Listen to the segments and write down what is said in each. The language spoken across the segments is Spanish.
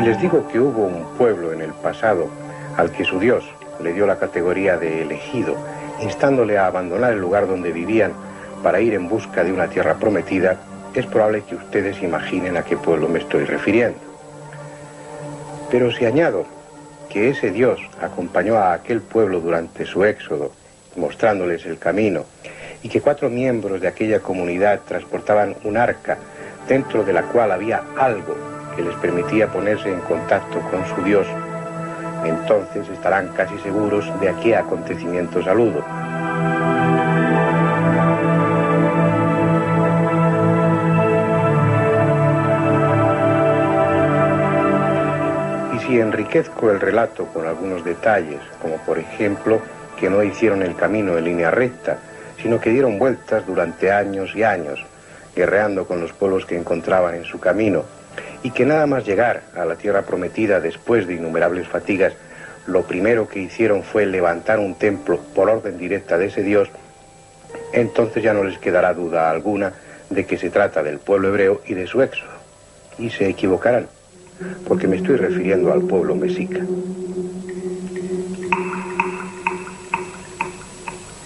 les digo que hubo un pueblo en el pasado al que su Dios le dio la categoría de elegido, instándole a abandonar el lugar donde vivían para ir en busca de una tierra prometida, es probable que ustedes imaginen a qué pueblo me estoy refiriendo. Pero si añado que ese Dios acompañó a aquel pueblo durante su éxodo, mostrándoles el camino, y que 4 miembros de aquella comunidad transportaban un arca dentro de la cual había algo que les permitía ponerse en contacto con su Dios, entonces estarán casi seguros de a qué acontecimientos aludo. Y si enriquezco el relato con algunos detalles, como por ejemplo que no hicieron el camino en línea recta, sino que dieron vueltas durante años y años, guerreando con los pueblos que encontraban en su camino, y que nada más llegar a la tierra prometida después de innumerables fatigas, lo primero que hicieron fue levantar un templo por orden directa de ese Dios, entonces ya no les quedará duda alguna de que se trata del pueblo hebreo y de su éxodo. Y se equivocarán, porque me estoy refiriendo al pueblo mexica.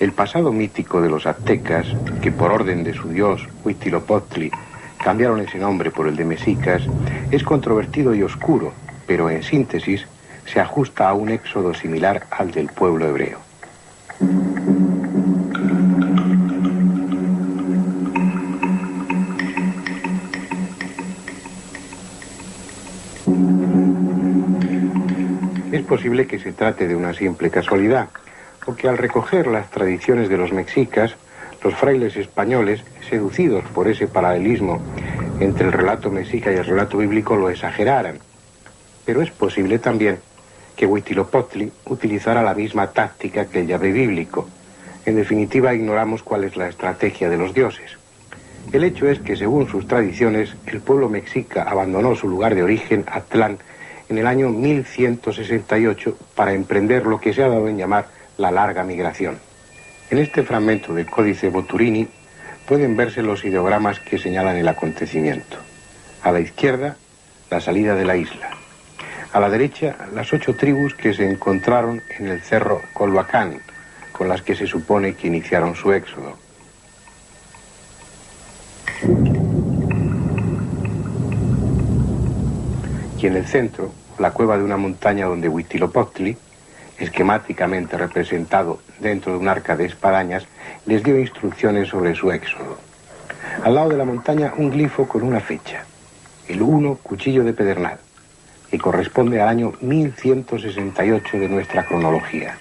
El pasado mítico de los aztecas, que por orden de su dios Huitzilopochtli cambiaron ese nombre por el de mexicas, es controvertido y oscuro, pero en síntesis se ajusta a un éxodo similar al del pueblo hebreo. Es posible que se trate de una simple casualidad, o que al recoger las tradiciones de los mexicas, los frailes españoles, seducidos por ese paralelismo entre el relato mexica y el relato bíblico, lo exageraran. Pero es posible también que Huitzilopochtli utilizara la misma táctica que el Yahvé bíblico. En definitiva, ignoramos cuál es la estrategia de los dioses. El hecho es que, según sus tradiciones, el pueblo mexica abandonó su lugar de origen, Aztlán, en el año 1168 para emprender lo que se ha dado en llamar la larga migración. En este fragmento del Códice Boturini pueden verse los ideogramas que señalan el acontecimiento. A la izquierda, la salida de la isla. A la derecha, las 8 tribus que se encontraron en el cerro Colhuacán, con las que se supone que iniciaron su éxodo. Y en el centro, la cueva de una montaña donde Huitzilopochtli, esquemáticamente representado dentro de un arca de espadañas, les dio instrucciones sobre su éxodo. Al lado de la montaña, un glifo con una fecha, el 1 Cuchillo de Pedernal, que corresponde al año 1168 de nuestra cronología.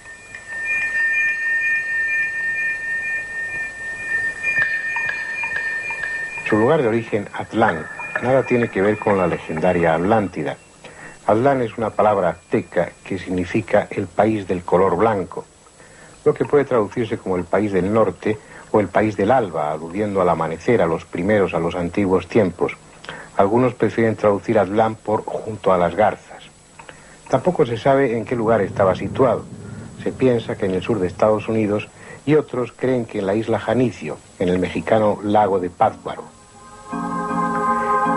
Su lugar de origen, Aztlán, nada tiene que ver con la legendaria Atlántida. Aztlán es una palabra azteca que significa el país del color blanco, lo que puede traducirse como el país del norte o el país del alba, aludiendo al amanecer, a los primeros, a los antiguos tiempos. Algunos prefieren traducir Aztlán por junto a las garzas. Tampoco se sabe en qué lugar estaba situado. Se piensa que en el sur de Estados Unidos y otros creen que en la isla Janicio, en el mexicano lago de Pátzcuaro.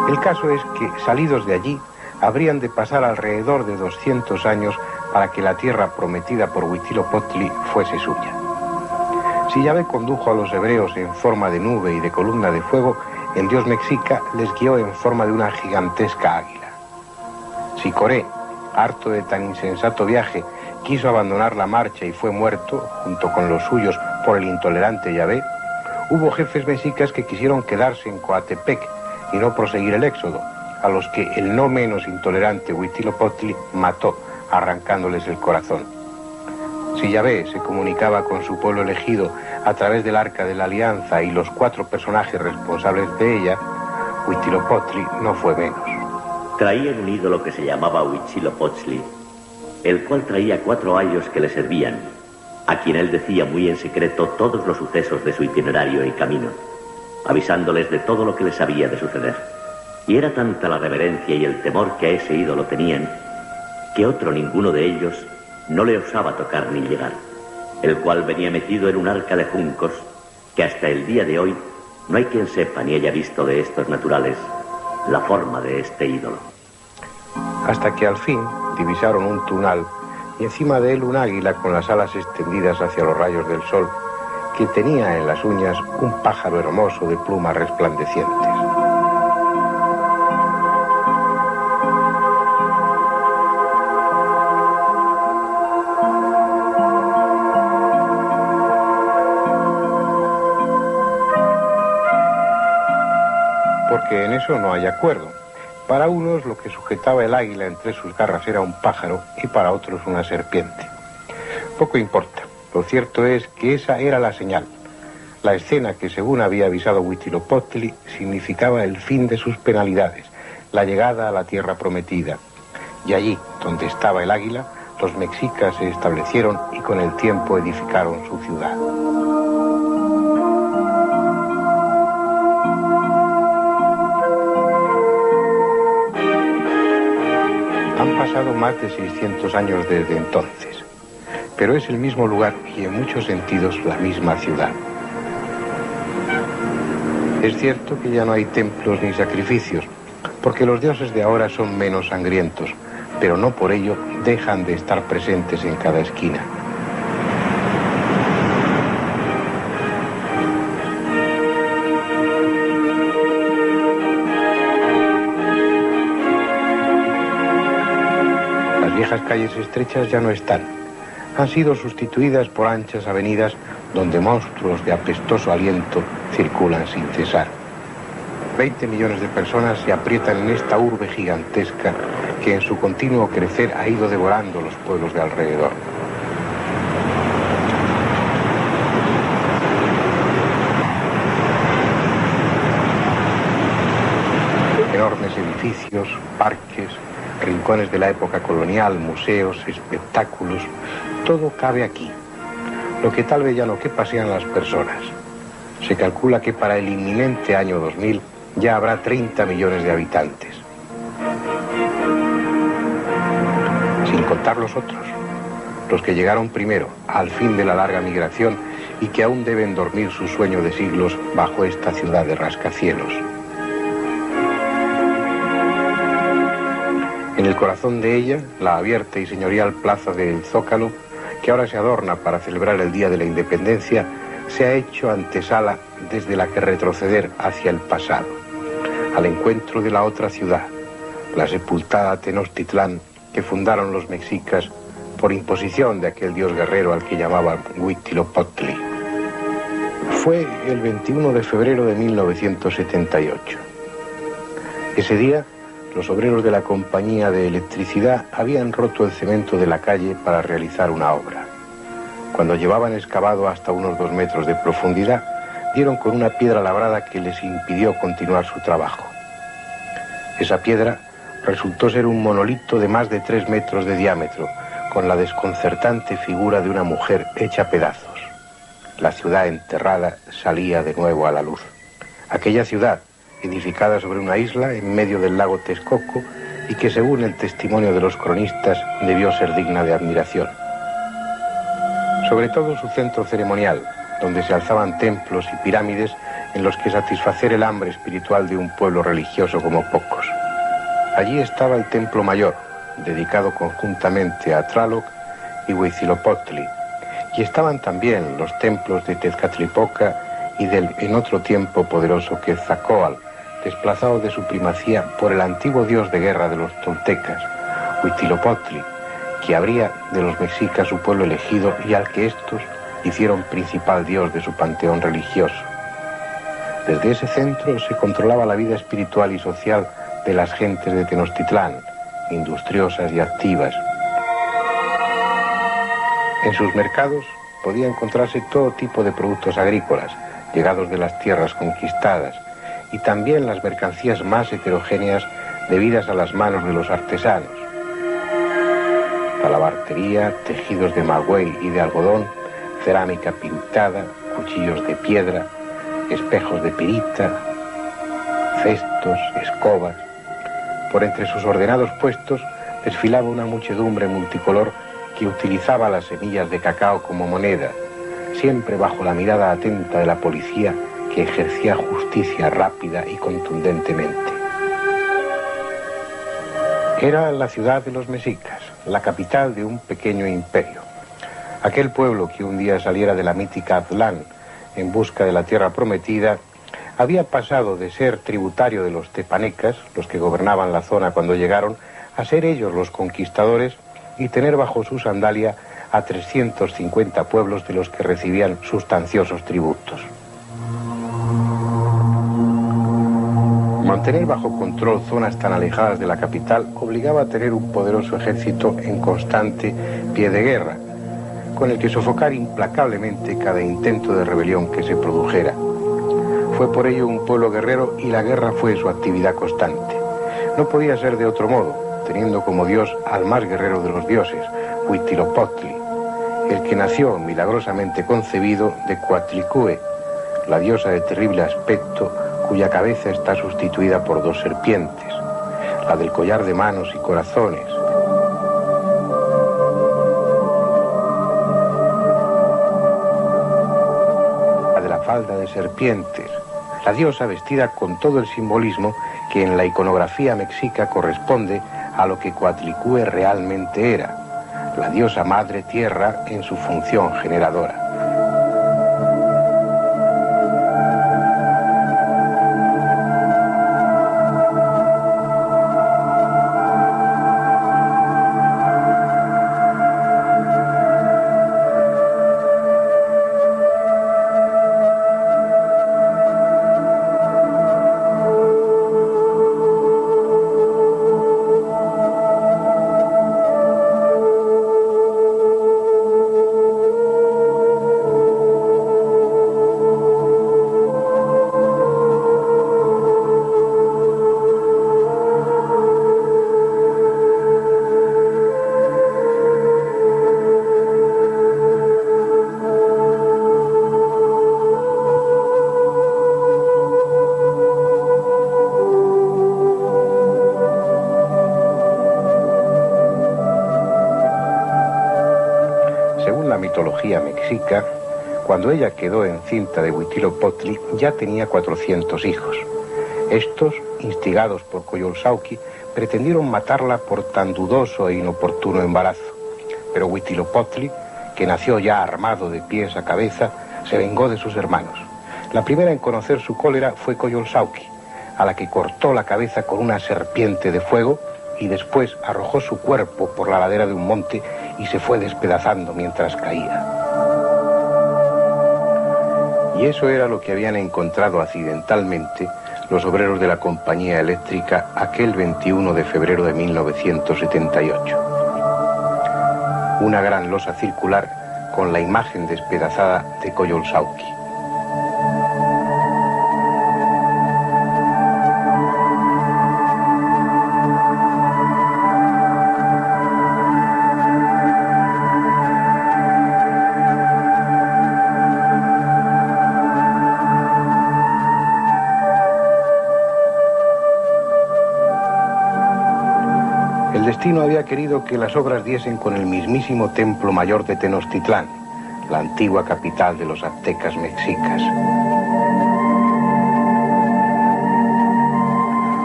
El caso es que, salidos de allí, habrían de pasar alrededor de 200 años para que la tierra prometida por Huitzilopochtli fuese suya. Si Yahvé condujo a los hebreos en forma de nube y de columna de fuego, el dios mexica les guió en forma de una gigantesca águila. Si Coré, harto de tan insensato viaje, quiso abandonar la marcha y fue muerto, junto con los suyos, por el intolerante Yahvé, hubo jefes mexicas que quisieron quedarse en Coatepec y no proseguir el éxodo, a los que el no menos intolerante Huitzilopochtli mató, arrancándoles el corazón. Si Yahvé se comunicaba con su pueblo elegido a través del Arca de la Alianza y los 4 personajes responsables de ella, Huitzilopochtli no fue menos. Traían un ídolo que se llamaba Huitzilopochtli, el cual traía 4 ayos que le servían, a quien él decía muy en secreto todos los sucesos de su itinerario y camino, avisándoles de todo lo que les había de suceder. Y era tanta la reverencia y el temor que a ese ídolo tenían, que otro ninguno de ellos no le osaba tocar ni llegar, el cual venía metido en un arca de juncos que hasta el día de hoy no hay quien sepa ni haya visto de estos naturales la forma de este ídolo. hasta que al fin divisaron un tunal y encima de él un águila con las alas extendidas hacia los rayos del sol, que tenía en las uñas un pájaro hermoso de plumas resplandecientes. Porque en eso no hay acuerdo. Para unos lo que sujetaba el águila entre sus garras era un pájaro y para otros una serpiente. Poco importa. Lo cierto es que esa era la señal. La escena que, según había avisado Huitzilopochtli, significaba el fin de sus penalidades, la llegada a la tierra prometida. Y allí, donde estaba el águila, los mexicas se establecieron y con el tiempo edificaron su ciudad. Han pasado más de 600 años desde entonces, pero es el mismo lugar y en muchos sentidos la misma ciudad. Es cierto que ya no hay templos ni sacrificios, porque los dioses de ahora son menos sangrientos, pero no por ello dejan de estar presentes en cada esquina. Las viejas calles estrechas ya no están. Han sido sustituidas por anchas avenidas donde monstruos de apestoso aliento circulan sin cesar. 20 millones de personas se aprietan en esta urbe gigantesca que en su continuo crecer ha ido devorando los pueblos de alrededor. Enormes edificios, parques, rincones de la época colonial, museos, espectáculos, todo cabe aquí. Lo que tal vez ya no quepa sean las personas. Se calcula que para el inminente año 2000 ya habrá 30 millones de habitantes. Sin contar los otros, los que llegaron primero, al fin de la larga migración, y que aún deben dormir su sueño de siglos bajo esta ciudad de rascacielos. En el corazón de ella, la abierta y señorial plaza del Zócalo, que ahora se adorna para celebrar el Día de la Independencia, se ha hecho antesala desde la que retroceder hacia el pasado, al encuentro de la otra ciudad, la sepultada Tenochtitlán, que fundaron los mexicas por imposición de aquel dios guerrero al que llamaban Huitzilopochtli. Fue el 21 de febrero de 1978. Ese día, los obreros de la compañía de electricidad habían roto el cemento de la calle para realizar una obra. Cuando llevaban excavado hasta unos 2 metros de profundidad, dieron con una piedra labrada que les impidió continuar su trabajo. Esa piedra resultó ser un monolito de más de 3 metros de diámetro, con la desconcertante figura de una mujer hecha pedazos. La ciudad enterrada salía de nuevo a la luz. Aquella ciudad, edificada sobre una isla en medio del lago Texcoco y que, según el testimonio de los cronistas, debió ser digna de admiración. Sobre todo su centro ceremonial, donde se alzaban templos y pirámides en los que satisfacer el hambre espiritual de un pueblo religioso como pocos. Allí estaba el templo mayor, dedicado conjuntamente a Tlaloc y Huitzilopochtli, y estaban también los templos de Tezcatlipoca y del en otro tiempo poderoso Quetzalcóatl, desplazado de su primacía por el antiguo dios de guerra de los toltecas, Huitzilopochtli, que habría de los mexicas su pueblo elegido y al que estos hicieron principal dios de su panteón religioso. Desde ese centro se controlaba la vida espiritual y social de las gentes de Tenochtitlán, industriosas y activas. En sus mercados podía encontrarse todo tipo de productos agrícolas, llegados de las tierras conquistadas, y también las mercancías más heterogéneas debidas a las manos de los artesanos. Talabartería, tejidos de maguey y de algodón, cerámica pintada, cuchillos de piedra, espejos de pirita, cestos, escobas. Por entre sus ordenados puestos desfilaba una muchedumbre multicolor que utilizaba las semillas de cacao como moneda, siempre bajo la mirada atenta de la policía que ejercía justicia rápida y contundentemente. Era la ciudad de los mexicas, la capital de un pequeño imperio. Aquel pueblo que un día saliera de la mítica Aztlán en busca de la tierra prometida, había pasado de ser tributario de los tepanecas, los que gobernaban la zona cuando llegaron, a ser ellos los conquistadores y tener bajo su sandalia a 350 pueblos de los que recibían sustanciosos tributos. Mantener bajo control zonas tan alejadas de la capital obligaba a tener un poderoso ejército en constante pie de guerra, con el que sofocar implacablemente cada intento de rebelión que se produjera. Fue por ello un pueblo guerrero y la guerra fue su actividad constante. No podía ser de otro modo, teniendo como dios al más guerrero de los dioses, Huitzilopochtli, el que nació milagrosamente concebido de Coatlicue, la diosa de terrible aspecto cuya cabeza está sustituida por 2 serpientes, la del collar de manos y corazones. La de la falda de serpientes, la diosa vestida con todo el simbolismo que en la iconografía mexica corresponde a lo que Coatlicue realmente era, la diosa madre tierra en su función generadora. Mexica, cuando ella quedó encinta de Huitzilopochtli, ya tenía 400 hijos. Estos, instigados por Coyolxauhqui, pretendieron matarla por tan dudoso e inoportuno embarazo. Pero Huitzilopochtli, que nació ya armado de pies a cabeza, se vengó de sus hermanos. La primera en conocer su cólera fue Coyolxauhqui, a la que cortó la cabeza con una serpiente de fuego y después arrojó su cuerpo por la ladera de un monte y se fue despedazando mientras caía. Y eso era lo que habían encontrado accidentalmente los obreros de la compañía eléctrica aquel 21 de febrero de 1978. Una gran losa circular con la imagen despedazada de Coyolxauhqui. El destino había querido que las obras diesen con el mismísimo templo mayor de Tenochtitlán, la antigua capital de los aztecas mexicas.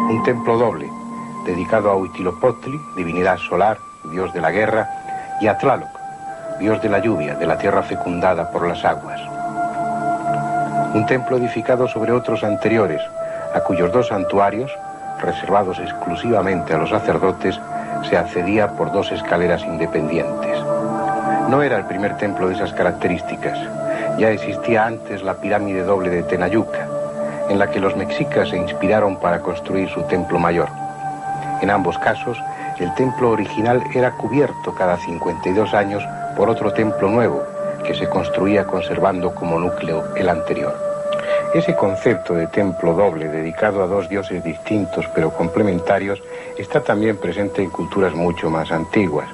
Un templo doble, dedicado a Huitzilopochtli, divinidad solar, dios de la guerra, y a Tlaloc, dios de la lluvia, de la tierra fecundada por las aguas. Un templo edificado sobre otros anteriores, a cuyos 2 santuarios, reservados exclusivamente a los sacerdotes, se accedía por 2 escaleras independientes. No era el primer templo de esas características. Ya existía antes la pirámide doble de Tenayuca, en la que los mexicas se inspiraron para construir su templo mayor. En ambos casos, el templo original era cubierto cada 52 años por otro templo nuevo, que se construía conservando como núcleo el anterior. Ese concepto de templo doble dedicado a 2 dioses distintos pero complementarios está también presente en culturas mucho más antiguas.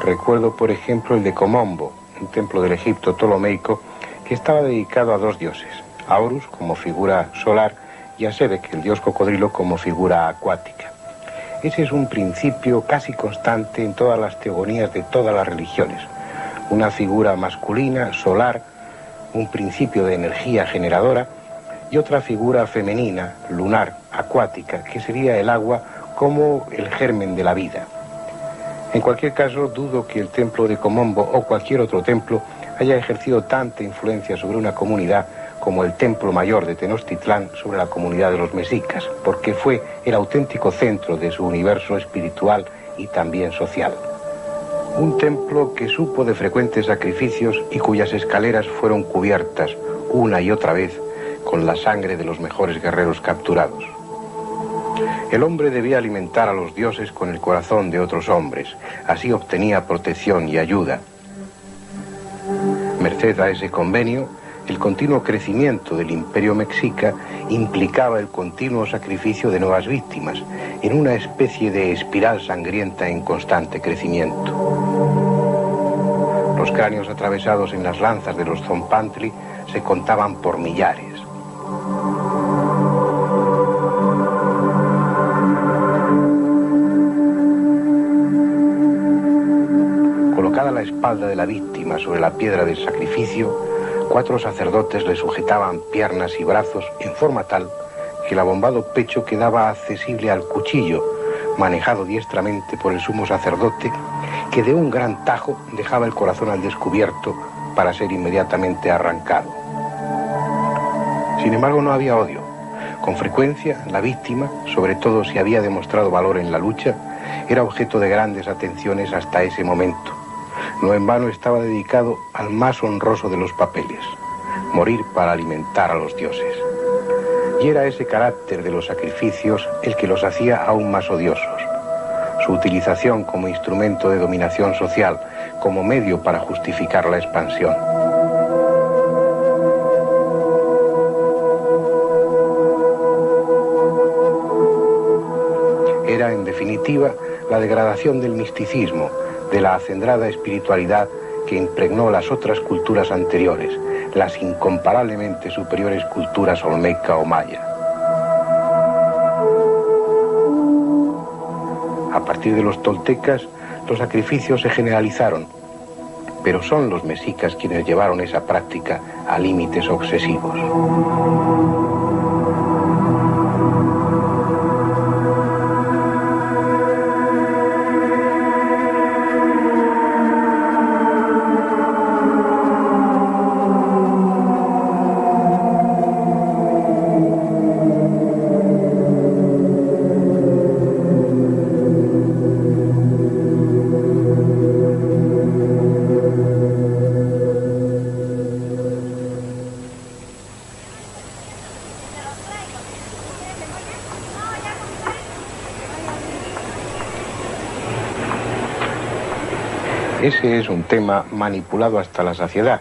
Recuerdo, por ejemplo, el de Komombo, un templo del Egipto ptolomeico que estaba dedicado a 2 dioses, a Horus como figura solar y a Sebek, el dios cocodrilo, como figura acuática. Ese es un principio casi constante en todas las teogonías de todas las religiones. Una figura masculina, solar, un principio de energía generadora, y otra figura femenina, lunar, acuática, que sería el agua como el germen de la vida. En cualquier caso, dudo que el templo de Komombo o cualquier otro templo haya ejercido tanta influencia sobre una comunidad como el templo mayor de Tenochtitlán sobre la comunidad de los mexicas, porque fue el auténtico centro de su universo espiritual y también social. Un templo que supo de frecuentes sacrificios y cuyas escaleras fueron cubiertas una y otra vez con la sangre de los mejores guerreros capturados. El hombre debía alimentar a los dioses con el corazón de otros hombres, así obtenía protección y ayuda. Merced a ese convenio, el continuo crecimiento del imperio mexica implicaba el continuo sacrificio de nuevas víctimas, en una especie de espiral sangrienta en constante crecimiento. Los cráneos atravesados en las lanzas de los Zompantli se contaban por millares. Colocada la espalda de la víctima sobre la piedra del sacrificio, 4 sacerdotes le sujetaban piernas y brazos en forma tal que el abombado pecho quedaba accesible al cuchillo, manejado diestramente por el sumo sacerdote, que de un gran tajo dejaba el corazón al descubierto para ser inmediatamente arrancado. Sin embargo, no había odio. Con frecuencia, la víctima, sobre todo si había demostrado valor en la lucha, era objeto de grandes atenciones hasta ese momento. No en vano estaba dedicado al más honroso de los papeles, morir para alimentar a los dioses. Y era ese carácter de los sacrificios el que los hacía aún más odiosos. Su utilización como instrumento de dominación social, como medio para justificar la expansión. Era, en definitiva, la degradación del misticismo, de la acendrada espiritualidad que impregnó las otras culturas anteriores, las incomparablemente superiores culturas olmeca o maya. A partir de los toltecas, los sacrificios se generalizaron, pero son los mexicas quienes llevaron esa práctica a límites obsesivos. Ese es un tema manipulado hasta la saciedad,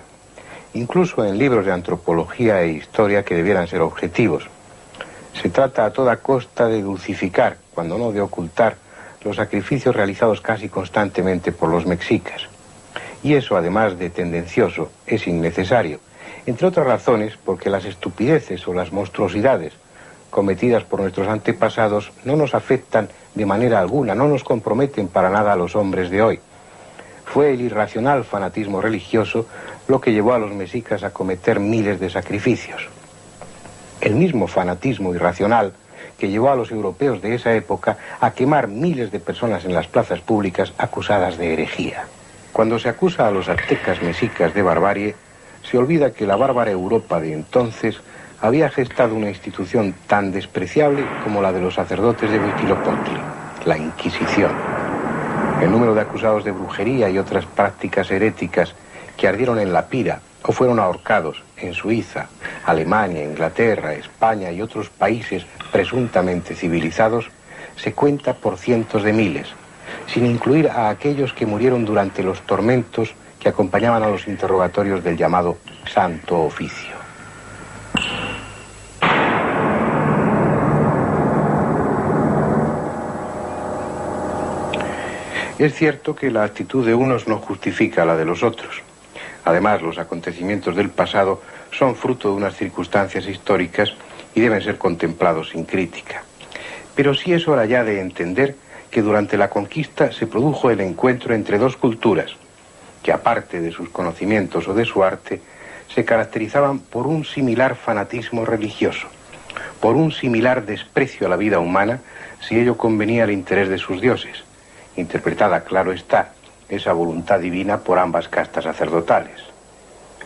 incluso en libros de antropología e historia que debieran ser objetivos. Se trata a toda costa de dulcificar, cuando no de ocultar, los sacrificios realizados casi constantemente por los mexicas. Y eso, además de tendencioso, es innecesario, entre otras razones porque las estupideces o las monstruosidades cometidas por nuestros antepasados no nos afectan de manera alguna, no nos comprometen para nada a los hombres de hoy. Fue el irracional fanatismo religioso lo que llevó a los mexicas a cometer miles de sacrificios. El mismo fanatismo irracional que llevó a los europeos de esa época a quemar miles de personas en las plazas públicas acusadas de herejía. Cuando se acusa a los aztecas mexicas de barbarie, se olvida que la bárbara Europa de entonces había gestado una institución tan despreciable como la de los sacerdotes de Huitzilopochtli, la Inquisición. El número de acusados de brujería y otras prácticas heréticas que ardieron en la pira o fueron ahorcados en Suiza, Alemania, Inglaterra, España y otros países presuntamente civilizados se cuenta por cientos de miles, sin incluir a aquellos que murieron durante los tormentos que acompañaban a los interrogatorios del llamado Santo Oficio. Es cierto que la actitud de unos no justifica la de los otros. Además, los acontecimientos del pasado son fruto de unas circunstancias históricas y deben ser contemplados sin crítica. Pero sí es hora ya de entender que durante la conquista se produjo el encuentro entre dos culturas, que aparte de sus conocimientos o de su arte, se caracterizaban por un similar fanatismo religioso, por un similar desprecio a la vida humana, si ello convenía al interés de sus dioses, interpretada, claro está, esa voluntad divina por ambas castas sacerdotales.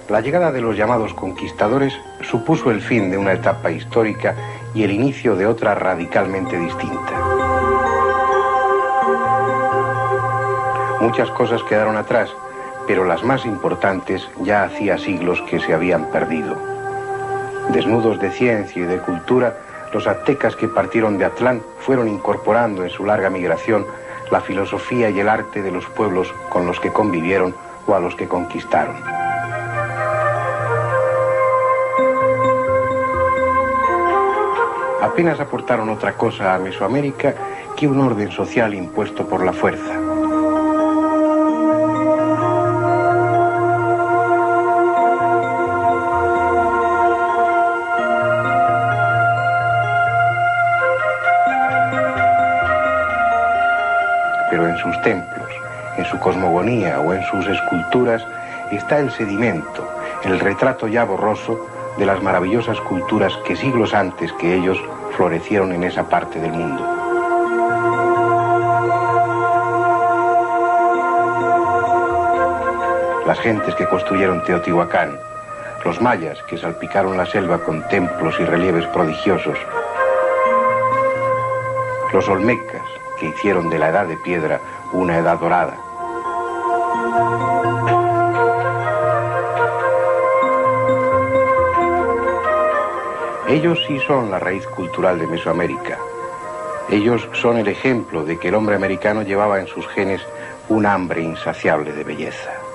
La llegada de los llamados conquistadores supuso el fin de una etapa histórica y el inicio de otra radicalmente distinta. Muchas cosas quedaron atrás, pero las más importantes ya hacía siglos que se habían perdido. Desnudos de ciencia y de cultura, los aztecas que partieron de Atlán fueron incorporando en su larga migración la filosofía y el arte de los pueblos con los que convivieron o a los que conquistaron. Apenas aportaron otra cosa a Mesoamérica que un orden social impuesto por la fuerza. Pero en sus templos, en su cosmogonía o en sus esculturas está el sedimento, el retrato ya borroso de las maravillosas culturas que siglos antes que ellos florecieron en esa parte del mundo. Las gentes que construyeron Teotihuacán, los mayas que salpicaron la selva con templos y relieves prodigiosos, los olmecas que hicieron de la edad de piedra una edad dorada. Ellos sí son la raíz cultural de Mesoamérica. Ellos son el ejemplo de que el hombre americano llevaba en sus genes un hambre insaciable de belleza.